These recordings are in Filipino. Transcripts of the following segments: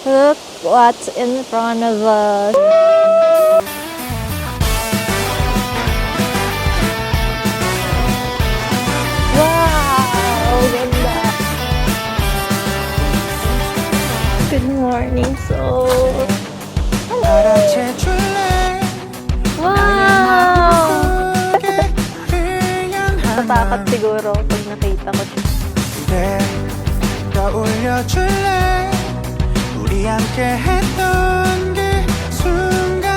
Look what's in front of us. Wow! Ganda! Good morning, Seoul! Hello! Wow! Natakot siguro pag nakita ko siya.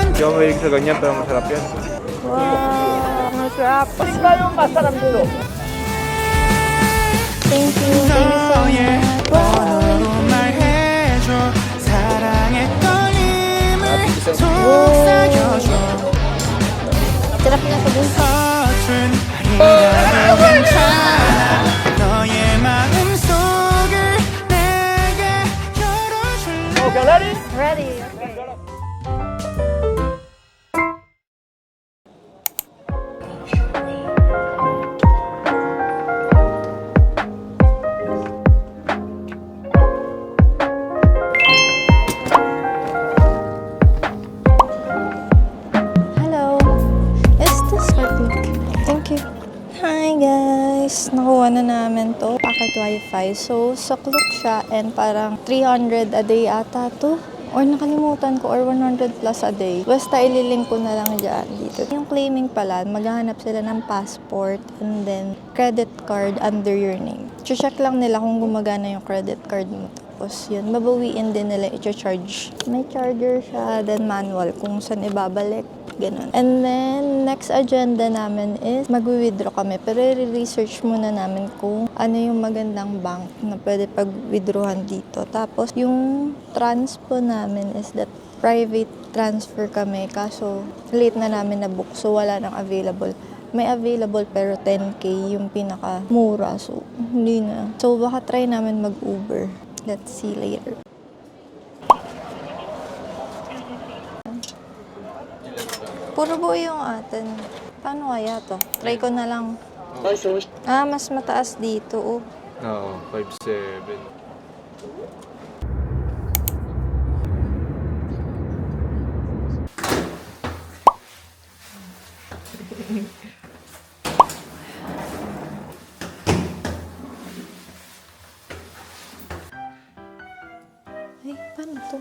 Hindi ako mahilig sa ganyan pero masarap yan. Wow! Masarap! Masarap dito. Thank you so much! Wow! Sarap na sa bunso. Okay, ready? Ready? Okay. Hello. Is this working? Thank you. Hi guys! Nakuha na namin to. Pocket wifi. So, sa Klook siya and parang 300 a day ata to. Or nakalimutan ko, or 100 plus a day. Basta ililink ko na lang dyan dito. Yung claiming pala, maghahanap sila ng passport and then credit card under your name. Check lang nila kung gumagana yung credit card mo. Tapos yun, babawiin din nila i-charge. May charger siya, then manual kung saan ibabalik. Ganun. And then, next agenda namin is mag-withdraw kami. Pero i-research muna namin kung ano yung magandang bank na pwede pag-withdrawhan dito. Tapos, yung transpo namin is that private transfer kami. Kaso, late na namin na-book. So, wala nang available. May available pero 10K yung pinaka-mura. So, hindi na. So, baka try namin mag-Uber. Let's see later. Puro buo yung atin. Paano kaya to? Try ko na lang. Ah, mas mataas dito. Oh. Oo, 5'7". Ay, paano to?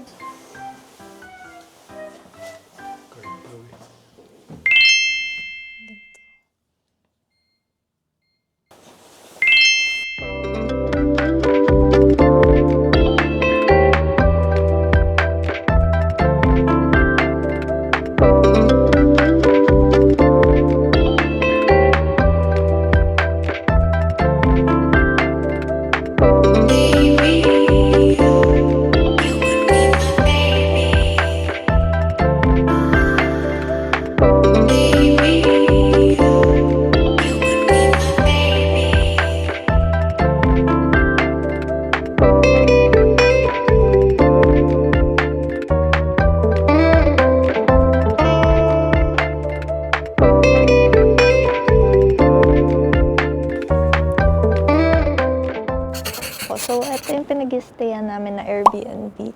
So, ito yung pinag-stayan namin na Airbnb.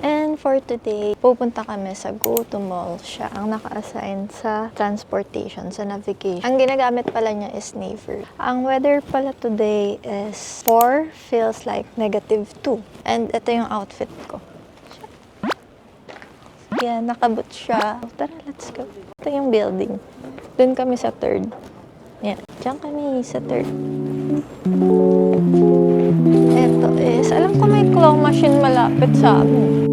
And for today, pupunta kami sa Go To Mall. Siya ang naka-assign sa transportation, sa navigation. Ang ginagamit pala niya is Naver. Ang weather pala today is 4, feels like -2. And ito yung outfit ko. Yan, nakabot siya. Tara, let's go. Ito yung building. Doon kami sa 3rd. Yan, diyan kami sa 3rd. Ito is, alam ko may claw machine malapit sa amin.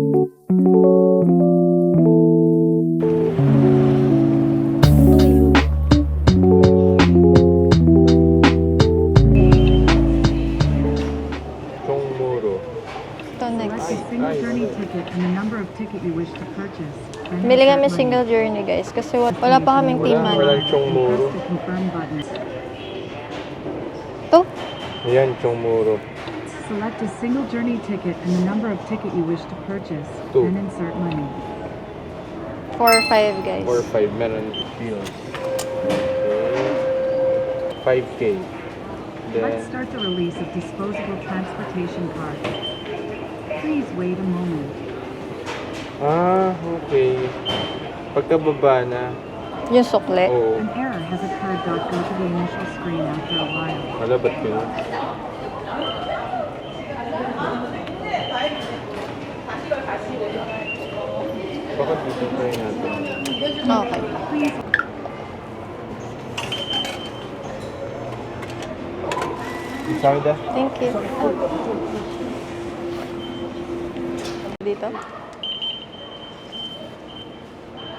Chongmuro. Ito next. Single journey ticket and the number of ticket you wish to purchase. Bili kami single journey guys kasi wala pa kaming team Walang money. Chongmuro. Press the confirm button. Ito? Ayan, Chongmuro. Select a single journey ticket and the number of ticket you wish to purchase. Two. Then insert money. 4 or 5 guys. 4 or 5 meron deals. Okay. 5K. Let's Then, start the release of disposable transportation cards. Please wait a moment. Ah, okay. Pagkababa na. Yung sukle. Oo. An error has occurred. Go to the initial screen after a while. Wala, ba't yun? Baka dito try natin. Okay. Sabi da? Thank you. Dito?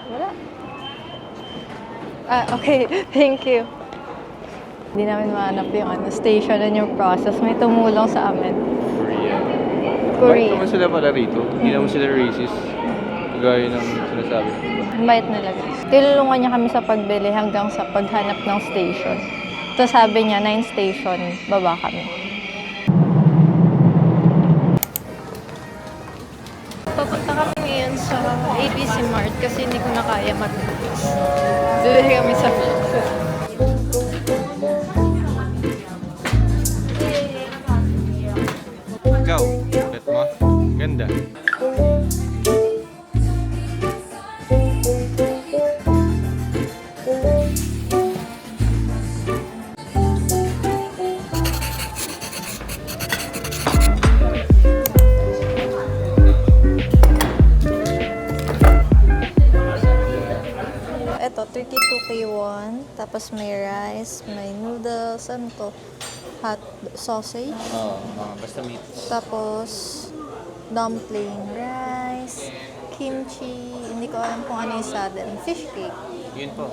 Wala. Ah, okay. Thank you. Hindi namin mahanap yung station and yung process. May tumulong sa amin. Korea. Bakit Korea. naman sila pala rito? Hindi naman sila racist. Kagaya ng sinasabi. Invite nila guys. Tinulungan niya kami sa pagbili hanggang sa paghanap ng station. Tapos sabi niya, 9 station, baba kami. Papunta kami ngayon sa ABC Mart kasi hindi ko na kaya mag-books. Bili kami sa Ikaw, bet mo? Ganda. Ito, 32K1. Tapos may rice, may noodles, ano to? Hot sausage. Oo, basta meat. Tapos, dumpling, rice, kimchi, hindi ko alam kung ano yung sa atin. Fish cake. Yun po.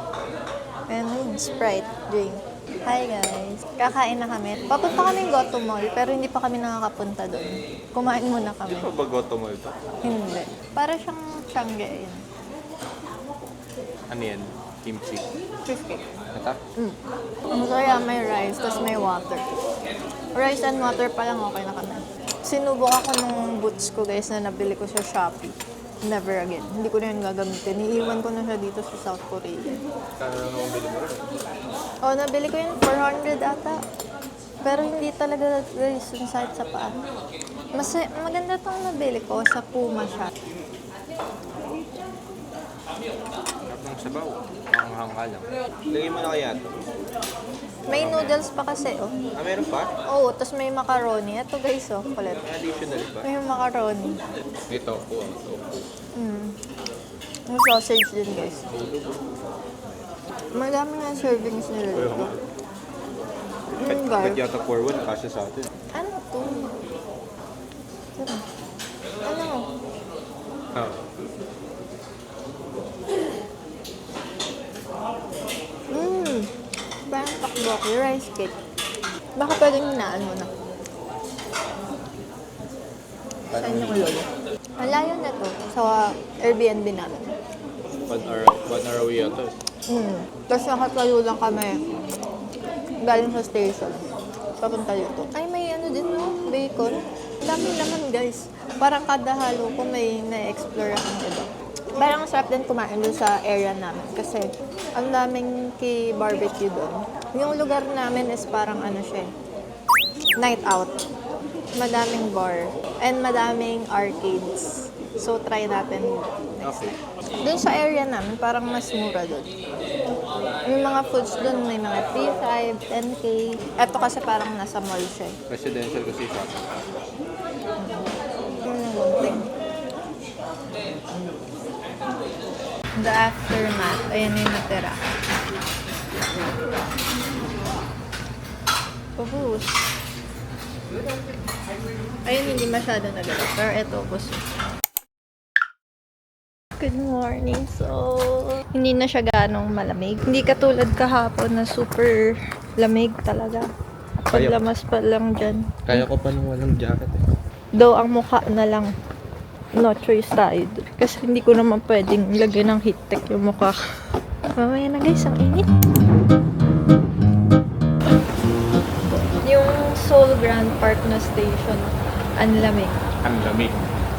And yun, Sprite drink. Hi guys. Kakain na kami. Papunta kami Goto Mall, pero hindi pa kami nakakapunta doon. Kumain muna kami. Di ba bagoto mo ito? Hindi. Para siyang Shanghai yun. Ano yan? Kimchi. Fish cake. Ata? Masaya, may rice, tapos may water. Rice and water pa lang, okay na kami. Sinubok ako nung boots ko guys na nabili ko sa Shopee. Never again. Hindi ko na yun gagamitin. Iiwan ko na siya dito sa South Korea. Kano naman bili mo rin? Oh, nabili ko yun 400 ata. Pero hindi talaga guys yung site sa paa. Mas maganda tong nabili ko sa Puma siya. Sarap ng sabaw. Ang hangka lang. Lagay mo na kaya ito. May noodles pa kasi, oh. Ah, meron pa? Oo, tapos may macaroni. Ito guys, oh, kulit. Additional pa? May macaroni. Ito po. May sausage din guys. Madami nga servings nila dito. Ba't Guys. yata for one kasi sa atin? Ano to? Ano? Ah. Parang takboki, rice cake. Baka pwedeng hinaan mo na. Saan yung lolo? Malayo na to sa Airbnb namin. 1 hour away yata. Tapos nakatayo lang kami galing sa station. Papunta dito. Ay, may ano din no? Bacon. Dami laman guys. Parang kada halo ko may na-explore akong iba. Parang sarap din kumain doon sa area namin kasi ang daming barbecue doon. Yung lugar namin is parang ano siya, night out. Madaming bar and madaming arcades. So try natin next Okay. time. Doon sa area namin parang mas mura doon. Yung mga foods doon may mga 3, 5, 10K. Ito kasi parang nasa mall siya. Residential kasi siya. Yun yung one thing. The aftermath. Ayan yung natira. Ubus. Ayun, hindi masyado nagalaw. Pero ito, ubus. Good morning. So, hindi na siya ganong malamig. Hindi katulad kahapon na super lamig talaga. Paglamas pa lang dyan. Kaya ko pa nung walang jacket eh. Though ang mukha na lang, no choice tayo. Kasi hindi ko naman pwedeng lagyan ng heat tech yung mukha. Mamaya na guys, ang init. Yung Seoul Grand Park na station, ang lamig. Ang lamig.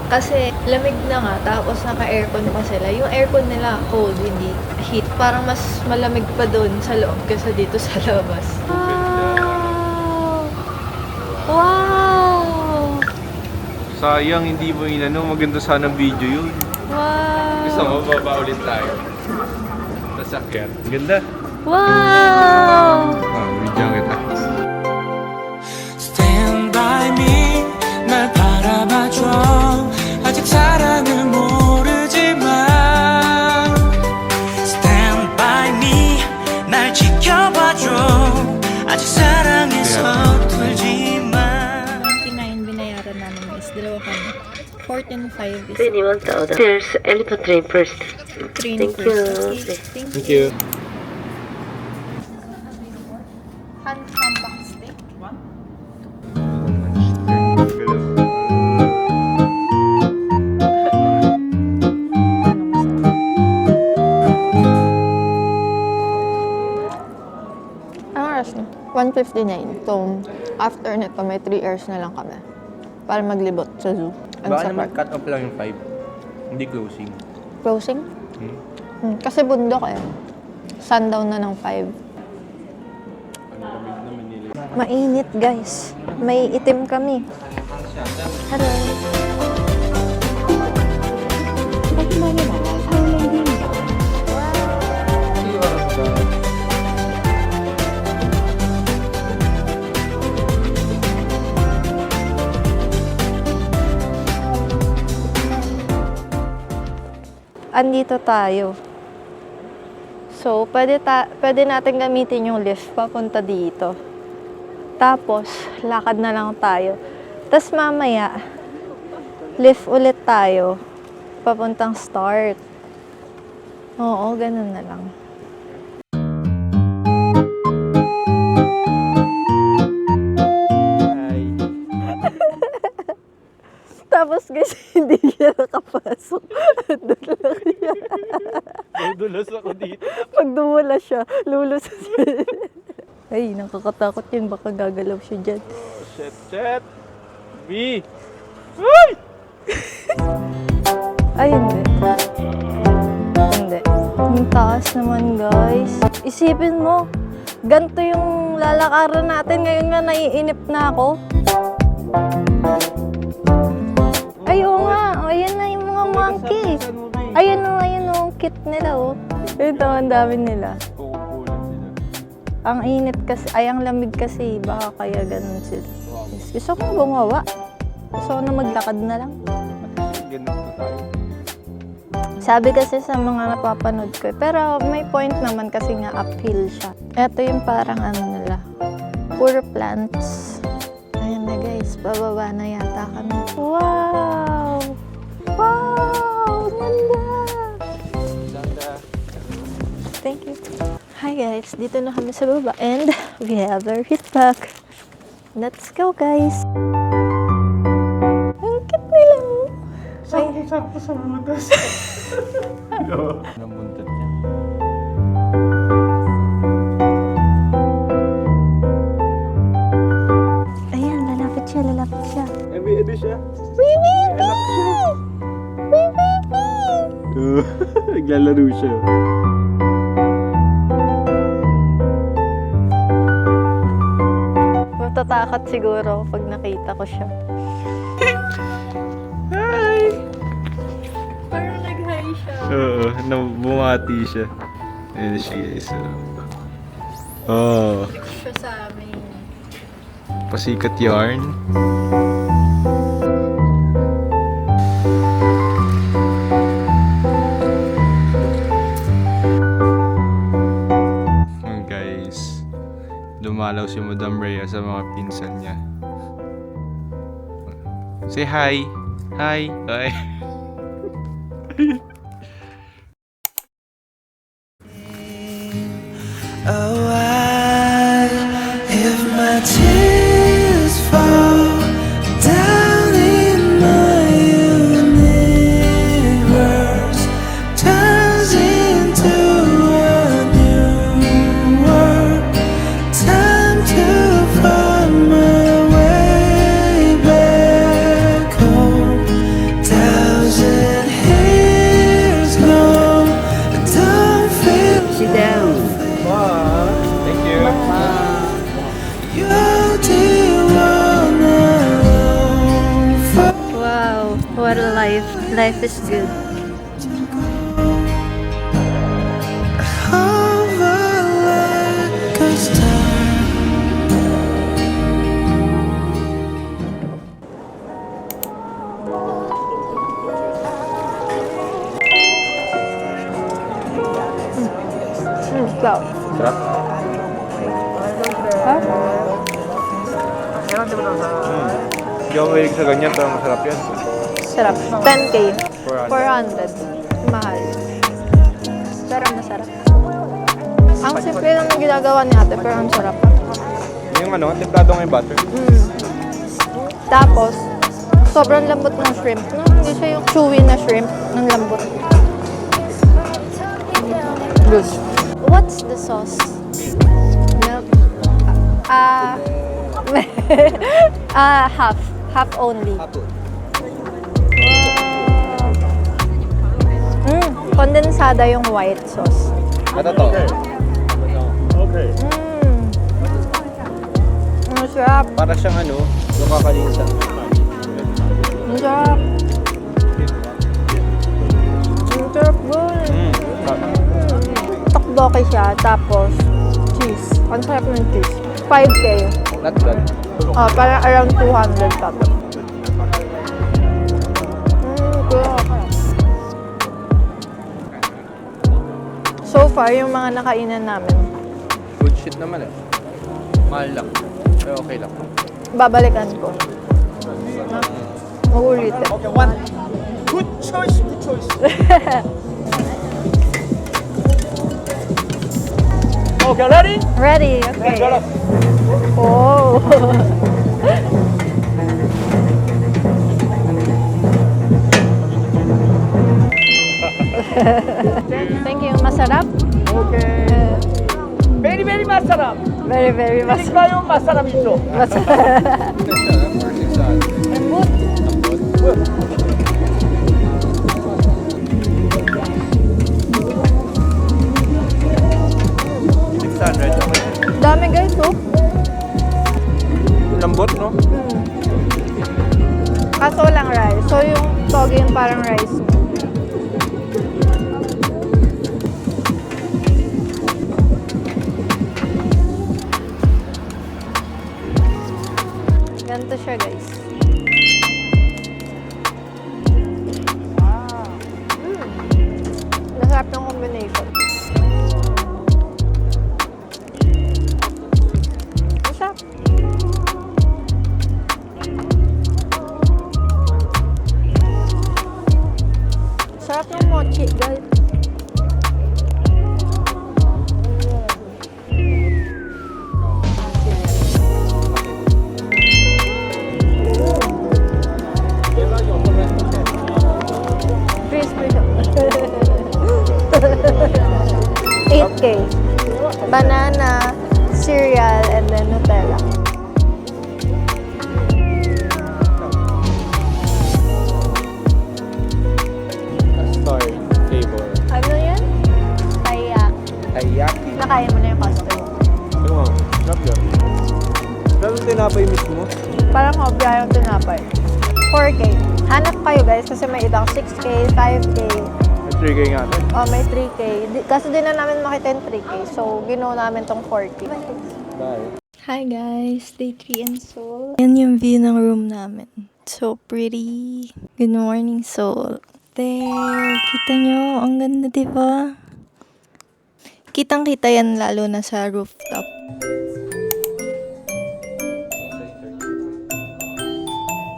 Kasi lamig na nga, tapos naka-aircon pa sila. Yung aircon nila cold, hindi heat. Parang mas malamig pa doon sa loob kaysa dito sa labas. Wow! Wow! Sayang, hindi mo inano. Maganda sana video yun. Wow! Gusto mo, baba ulit tayo. Sasakyan. Ganda. Wow! Video kita. Stand by me 날 바라봐줘 아직 사랑을 모르지만 Stand by me 날 지켜봐줘 아직 사랑에 서툴지만 29 binayaran namin is dalawa kami. 14.5 is 21,000. There's elephant train first. train Thank first. you. Okay, Thank you. Hand compact stick. Ang oras na? 1:59. So, after nito, may 3 hours na lang kami. Para maglibot sa zoo. Ang Baka sarap. naman cut off lang yung 5. Hindi closing. Closing? Kasi bundok eh. Sundown na ng 5. Mainit guys. May itim kami. Hello. Andito tayo. So, pwede natin gamitin yung lift papunta dito. Tapos, lakad na lang tayo. Tapos mamaya, lift ulit tayo. Papuntang start. Oo, ganun na lang. Tapos guys, hindi siya nakapasok. Doon lang siya. Dulas ako dito. Pag dumula siya, lulus siya. Ay, nakakatakot yun. Baka gagalaw siya dyan. Shit. B! Ay, hindi. Hindi. Ang taas naman, guys. Isipin mo, ganito yung lalakaran natin. Ngayon nga, naiinip na ako. Ay, oo nga. Ayan na yung mga monkey. Ayun o, ang cute nila, oh. Ito, ang dami nila. Kukupulan sila. Ang init kasi, ay ang lamig kasi, baka kaya ganun sila. Gusto kong gumawa. Gusto ko na maglakad na lang. Ganito tayo. Sabi kasi sa mga napapanood ko, pero may point naman kasi nga uphill siya. Ito yung parang ano nila, puro plants. Ayan na guys, bababa na yata kami. Wow! Wow! Ganda! Thank you. Hi guys, dito na kami sa baba and we have our hit back. Let's go guys! Ang cute nila! Sakto sa butas. Namuntat niya. Ayan, lalapit siya. May ano siya? Wee baby! Wee baby! Naglalaro siya. Matatakot siguro pag nakita ko siya. Parang nag-hi siya. Oo, bumati siya. Ayan siya guys. Oh, Siya sa amin. pasikat yarn. Guys, dumalaw si Madam Rhea sa mga pinsan niya. Say hi. Hi. Hi. Oh, if my tears fall down in my universe, turns into a new world, time to find my way back home. Thousand hills Life is good. Of a like a star. Wow. Sarap. Ha? Hindi ako mahilig sa ganyan, pero masarap yan. Sarap. 10K. 400. 400. Mahal. Pero masarap. Ang simple lang ng ginagawa ni ate, pero ang sarap. Yung ano, templado ng butter. Tapos, sobrang lambot ng shrimp. No, hindi siya yung chewy na shrimp ng lambot. Good. What's the sauce? Milk. Half. Half only. Kondensada yung white sauce. Ito to. Ang sarap. Para siyang ano, yung kakalinsa. Ang sarap. Ang sarap good. Tokboki siya, tapos cheese. Ang sarap ng cheese. 5K. Not bad. Parang around 200 pa to. So far, yung mga nakainan namin, Good shit naman eh. Mahal lang. Pero okay lang. babalikan ko. Uulitin. Okay, one. Good choice, good choice. Okay, ready? Ready? Okay. Oh. Thank you. Masarap? Okay. Very, very masarap. Very, very Feeling masarap. ko yung masarap ito. Masarap. Dami guys, oh. Lambot, no? Kaso lang rice. So yung togi yung parang rice. Ganito siya guys. Masarap ng combination. Masarap. Sarap ng mochi guys. Crispy siya. 8K. Banana, cereal, and then Nutella. Star flavor. Ano yan? Taiyaki. Taiyaki. Nakain mo na yung custard. Ano nga? Sarap yan. Pero tinapay mismo. Parang hobya yung tinapay. 4K. Hanap kayo guys kasi may ibang 6K, 5K. May 3K nga ito. Oh, may 3K. Kasi di na namin makita yung 3K. So, ginawa namin tong 4K. Bye. Hi guys! Day 3 in Seoul. Yan yung view ng room namin. So pretty. Good morning, Seoul. There! Kita nyo? Ang ganda, diba? Kitang-kita yan lalo na sa rooftop.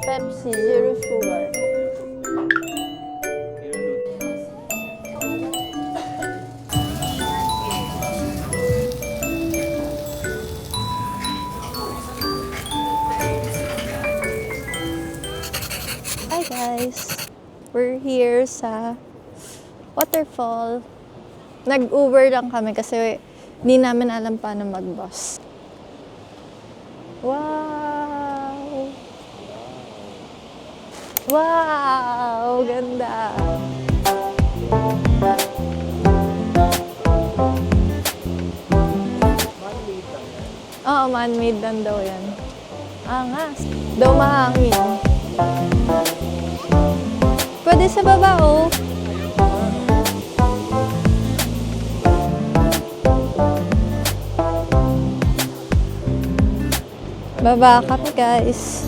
Pepsi, zero sugar. Hi guys! We're here sa waterfall. Nag-Uber lang kami kasi hindi namin alam paano mag-bus. Wow! Wow! Ganda! Oo, man-made lang daw yan. Angas! Daw mahangin. Pwede sa baba, oh. Baba kami, guys.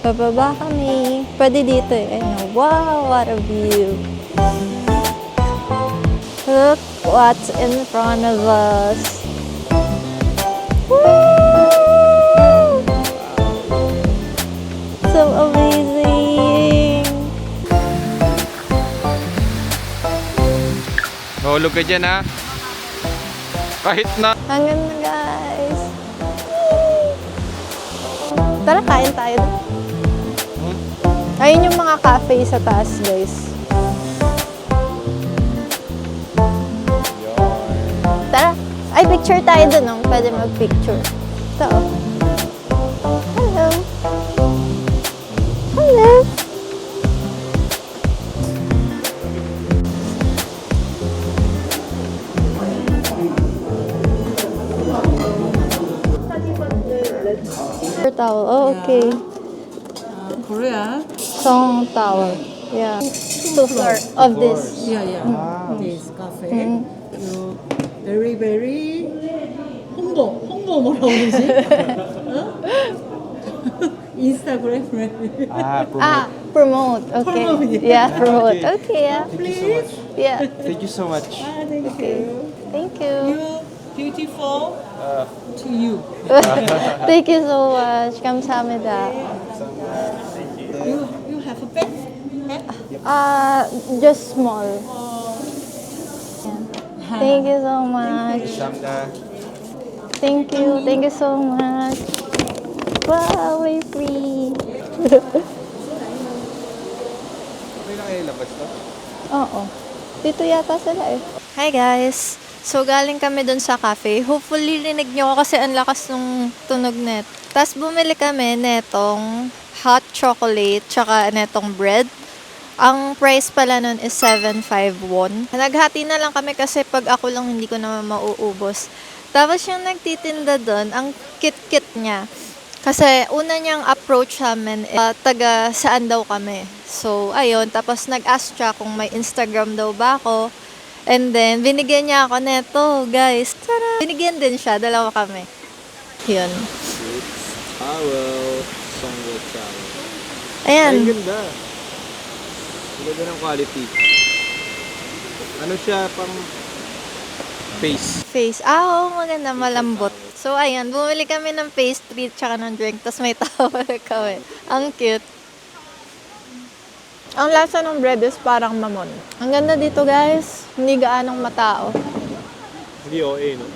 Bababa kami. Pwede dito eh. Ayun, wow, what a view. Look what's in front of us. Woo! So amazing. Mahulog ka dyan, ha? Kahit na. Hanggang na, guys. Tara, kain tayo. Ayun yung mga cafe sa taas, guys. Tara. Ay, picture tayo dun, no? Pwede mag-picture. Ito, oh. Hello. Hello. Towel. Oh, okay. Korea. Song Tower. Yeah. Two floor of this. Yeah. This cafe. You very 홍보 뭐라고 그러지? 어? 인스타그램 Promote. Okay. Promote, Yeah, promote. Okay, yeah. Please. Yeah. Thank you so much. Thank you. Thank you. You beautiful to you. Thank you so much. Kamsahamnida. You have a pet? Just small. Yeah. Thank you so much. Samda. Thank you. Thank you so much. Wow, we're free. Okay lang ilabas to? Oo. Dito yata sila eh. Hi guys! So galing kami dun sa cafe. Hopefully rinig nyo ko kasi ang lakas ng tunog net. Tapos bumili kami netong hot chocolate tsaka netong bread. Ang price pala nun is 7.5 won. Naghati na lang kami kasi pag ako lang hindi ko naman mauubos. Tapos yung nagtitinda dun, ang kit-kit niya. Kasi una niyang approach sa amin, taga saan daw kami. So, ayun. Tapos nag-ask siya kung may Instagram daw ba ako. And then, binigyan niya ako neto, guys. Tara! Binigyan din siya. Dalawa kami. Yun. Towel. Songwood towel. Ayan. Ay, ganda. Ang ganda ng quality. Ano siya, pang face. Face. Oo, maganda. Malambot. So, ayan. Bumili kami ng pastry tsaka ng drink. Tapos may towel kami. Ang cute. Ang lasa ng bread is parang mamon. Ang ganda dito, guys. Hindi gaanong matao. Hindi OA, no?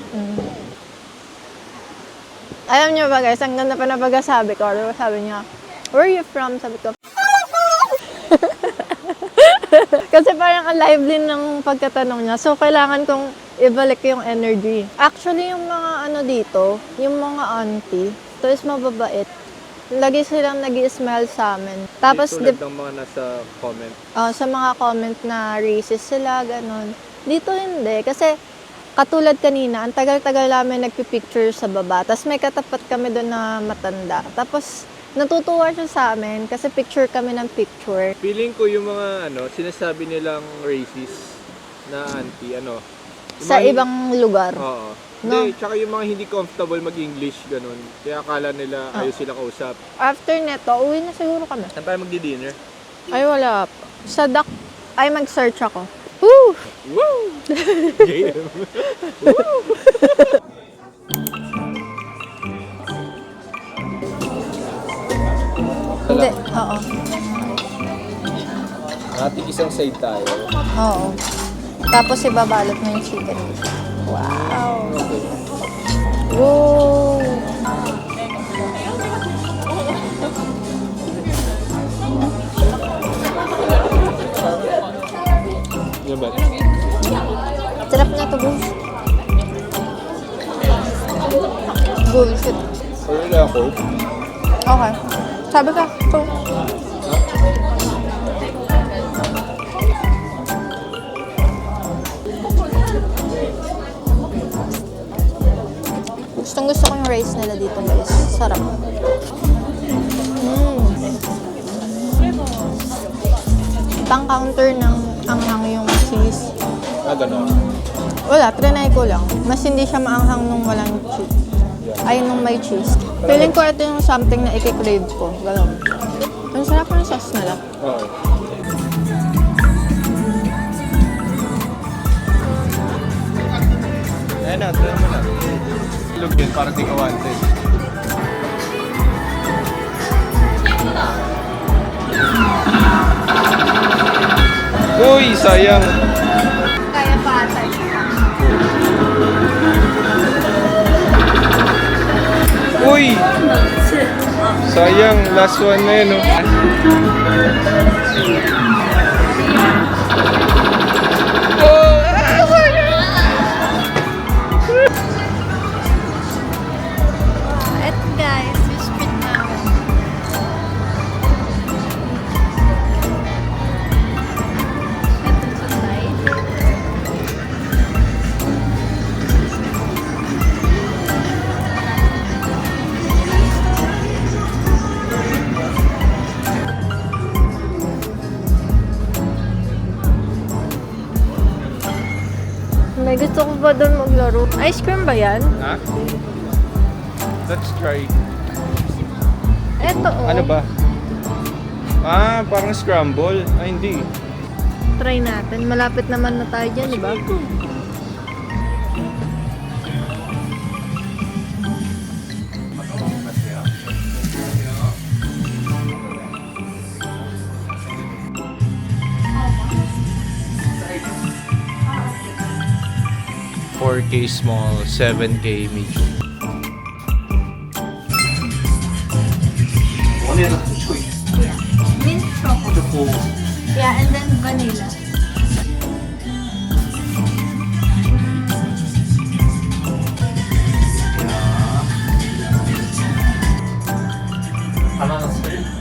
Alam niyo ba, guys, ang ganda pa na pagkasabi ko. Diba, sabi niya, where are you from? Sabi ko, kasi parang ang lively ng pagkatanong niya. So, kailangan kong ibalik yung energy. Actually, yung mga ano dito, yung mga auntie, to is mababait. Lagi silang nag-i-smile sa amin. Tapos, tulad ng mga nasa comment. sa mga comment na racist sila, ganun. Dito hindi. Kasi, katulad kanina, ang tagal-tagal namin nagpipicture sa baba. Tapos may katapat kami doon na matanda. Tapos, natutuwa siya sa amin kasi picture kami ng picture. Feeling ko yung mga sinasabi nilang racist na anti, yung Sa mga- ibang lugar. Oo. No? Hindi, tsaka yung mga hindi comfortable mag-English, ganun. Kaya akala nila ayaw sila kausap. After neto, uwi na siguro kami. Saan tayo magdi-dinner? Ay, wala pa. Sa dock, ay mag-search ako. Woo! Woo! Game! Hindi, oo. Ating isang side tayo. Oo. Tapos ibabalot mo yung chicken. Wow! Woo! Yan ba? Sarap na to, boss. Bullshit. Wala ako. Okay. Sabi ka, ito. Gustong-gusto ko yung rice nila dito, guys. Sarap. pang-counter ng anghang yung cheese. Ah, gano'n. Wala, trinay ko lang. Mas hindi siya maanghang nung walang cheese. Ay, nung may cheese. Feeling ko ito yung something na i-crave ko. Galong. Ang sarap ng sauce nila. Oo. Ayan na, try mo na. Look yun, para di ka wanted. Uy, sayang. Kaya pa ata. Uy! Sayang, last one na yun, oh. Eto guys, yung spin namin. Eto sa side. May gusto ko pa doon maglaro. Ice cream ba yan? Ha? Let's try. Eto oh. Ano ba? Ah, parang scramble. Ay, hindi. Try natin. Malapit naman na tayo dyan, di ba? $4K small, $7K medium. Mint chocolate. Yeah, and then vanilla. Ananas ba yun?